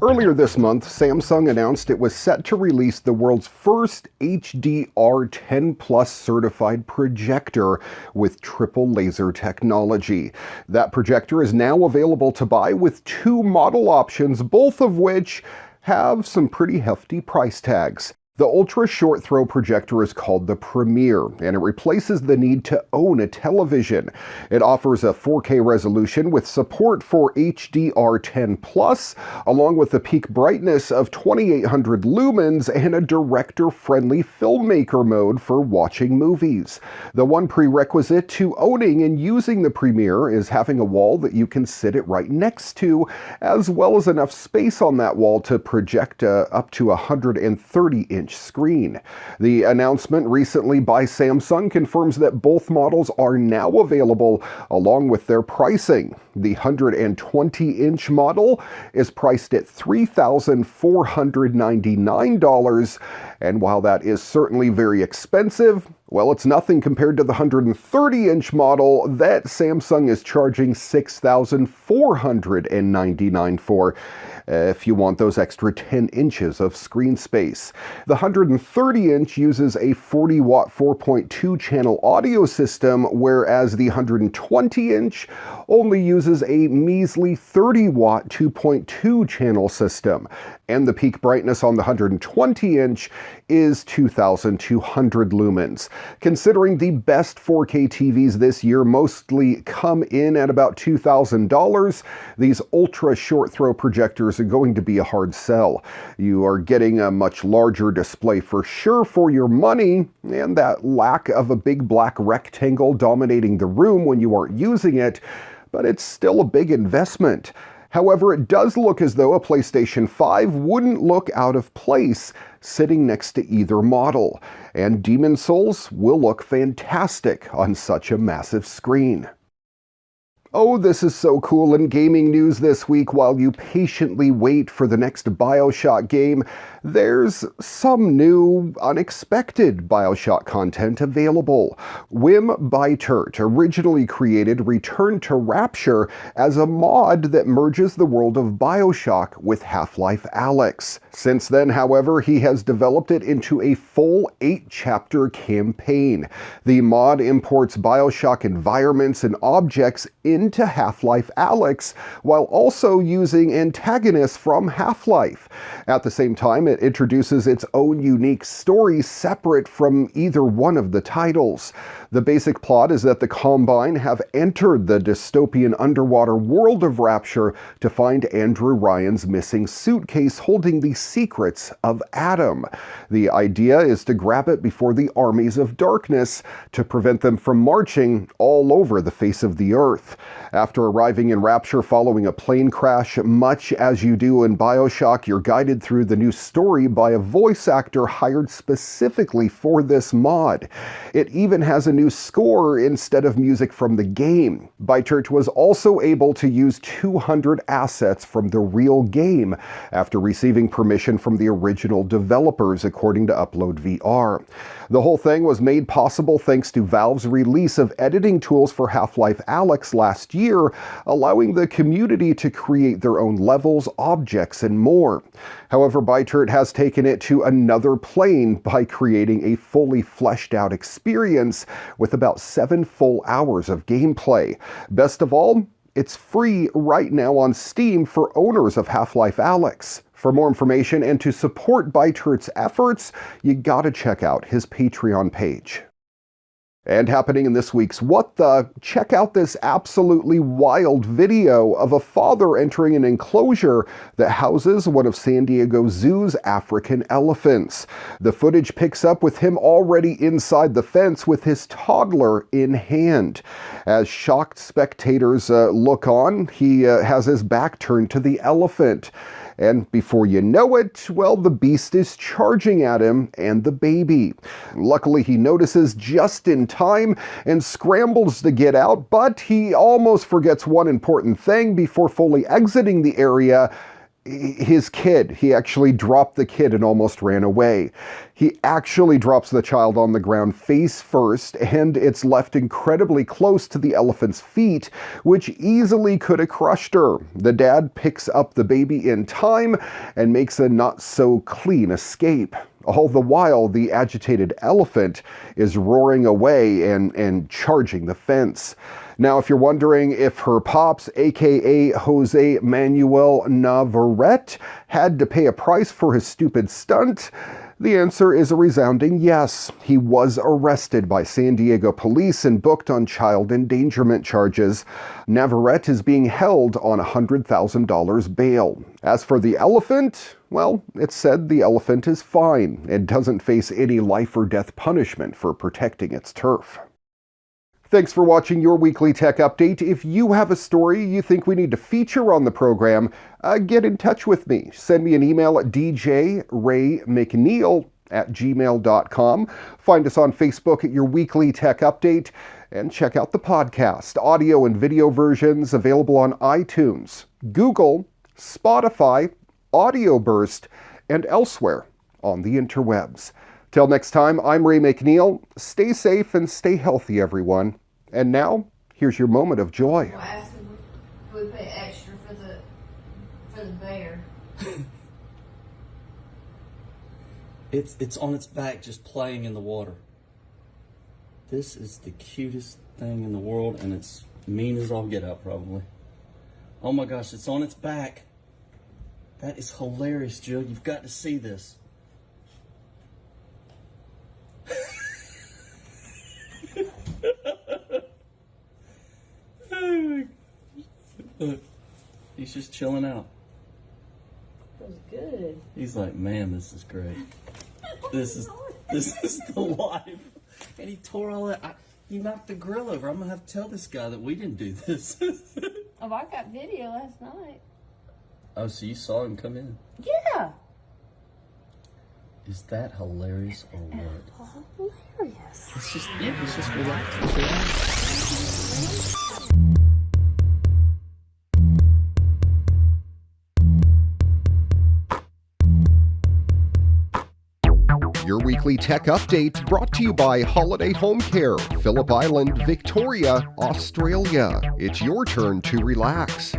Earlier this month, Samsung announced it was set to release the world's first HDR10 Plus certified projector with triple laser technology. That projector is now available to buy with two model options, both of which have some pretty hefty price tags. The ultra short throw projector is called the Premier, and it replaces the need to own a television. It offers a 4K resolution with support for HDR10+, along with a peak brightness of 2800 lumens and a director-friendly filmmaker mode for watching movies. The one prerequisite to owning and using the Premier is having a wall that you can sit it right next to, as well as enough space on that wall to project up to 130-inch screen. The announcement recently by Samsung confirms that both models are now available along with their pricing. The 120-inch model is priced at $3,499, and while that is certainly very expensive, well, it's nothing compared to the 130-inch model that Samsung is charging $6,499 for, if you want those extra 10 inches of screen space. The 130-inch uses a 40-watt 4.2-channel audio system, whereas the 120-inch only uses a measly 30-watt 2.2-channel system. And the peak brightness on the 120-inch is 2,200 lumens. Considering the best 4K TVs this year mostly come in at about $2,000, these ultra short throw projectors are going to be a hard sell. You are getting a much larger display for sure for your money, and that lack of a big black rectangle dominating the room when you aren't using it, but it's still a big investment. However, it does look as though a PlayStation 5 wouldn't look out of place sitting next to either model, and Demon's Souls will look fantastic on such a massive screen. Oh, this is so cool in gaming news this week. While you patiently wait for the next BioShock game, there's some new, unexpected BioShock content available. Wim Bytert originally created Return to Rapture as a mod that merges the world of BioShock with Half-Life Alyx. Since then, however, he has developed it into a full 8-chapter campaign. The mod imports BioShock environments and objects into Half-Life Alyx, while also using antagonists from Half-Life. At the same time, it introduces its own unique story separate from either one of the titles. The basic plot is that the Combine have entered the dystopian underwater world of Rapture to find Andrew Ryan's missing suitcase holding the secrets of Adam. The idea is to grab it before the armies of darkness to prevent them from marching all over the face of the earth. After arriving in Rapture following a plane crash, much as you do in BioShock, you're guided through the new story by a voice actor hired specifically for this mod. It even has a new score instead of music from the game. Bytert was also able to use 200 assets from the real game after receiving permission from the original developers, according to Upload VR. The whole thing was made possible thanks to Valve's release of editing tools for Half-Life Alyx last year, allowing the community to create their own levels, objects, and more. However, Bytert has taken it to another plane by creating a fully fleshed out experience with about 7 full hours of gameplay. Best of all, it's free right now on Steam for owners of Half-Life Alyx. For more information and to support Bytert's efforts, you gotta check out his Patreon page. And happening in this week's What The, check out this absolutely wild video of a father entering an enclosure that houses one of San Diego Zoo's African elephants. The footage picks up with him already inside the fence with his toddler in hand. As shocked spectators look on, he has his back turned to the elephant. And before you know it, well, the beast is charging at him and the baby. Luckily, he notices just in time and scrambles to get out, but he almost forgets one important thing before fully exiting the area. his kid. He actually dropped the kid and almost ran away. He actually drops the child on the ground face first, and it's left incredibly close to the elephant's feet, which easily could have crushed her. The dad picks up the baby in time and makes a not so clean escape. All the while, the agitated elephant is roaring away and charging the fence. Now, if you're wondering if her pops, aka Jose Manuel Navarrete, had to pay a price for his stupid stunt, the answer is a resounding yes. He was arrested by San Diego police and booked on child endangerment charges. Navarrete is being held on $100,000 bail. As for the elephant, well, it's said the elephant is fine and doesn't face any life or death punishment for protecting its turf. Thanks for watching your weekly tech update. If you have a story you think we need to feature on the program, get in touch with me. Send me an email at djraymcneil@gmail.com. Find us on Facebook at Your Weekly Tech Update, and check out the podcast. Audio and video versions available on iTunes, Google, Spotify, Audio Burst, and elsewhere on the interwebs. Till next time, I'm Ray McNeil. Stay safe and stay healthy, everyone. And now, here's your moment of joy. We'll ask them if we pay extra for the bear. It's on its back just playing in the water. This is the cutest thing in the world, and it's mean as all get out probably. Oh my gosh, it's on its back. That is hilarious, Jill. You've got to see this. Look, he's just chilling out. That was good. He's like, man, this is great. This is the life. And he tore all that. He knocked the grill over. I'm gonna have to tell this guy that we didn't do this. Oh, I got video last night. Oh, so you saw him come in? Yeah. Is that hilarious or what? Hilarious. It's just relaxing. Your weekly tech update brought to you by Holiday Home Care, Phillip Island, Victoria, Australia. It's your turn to relax.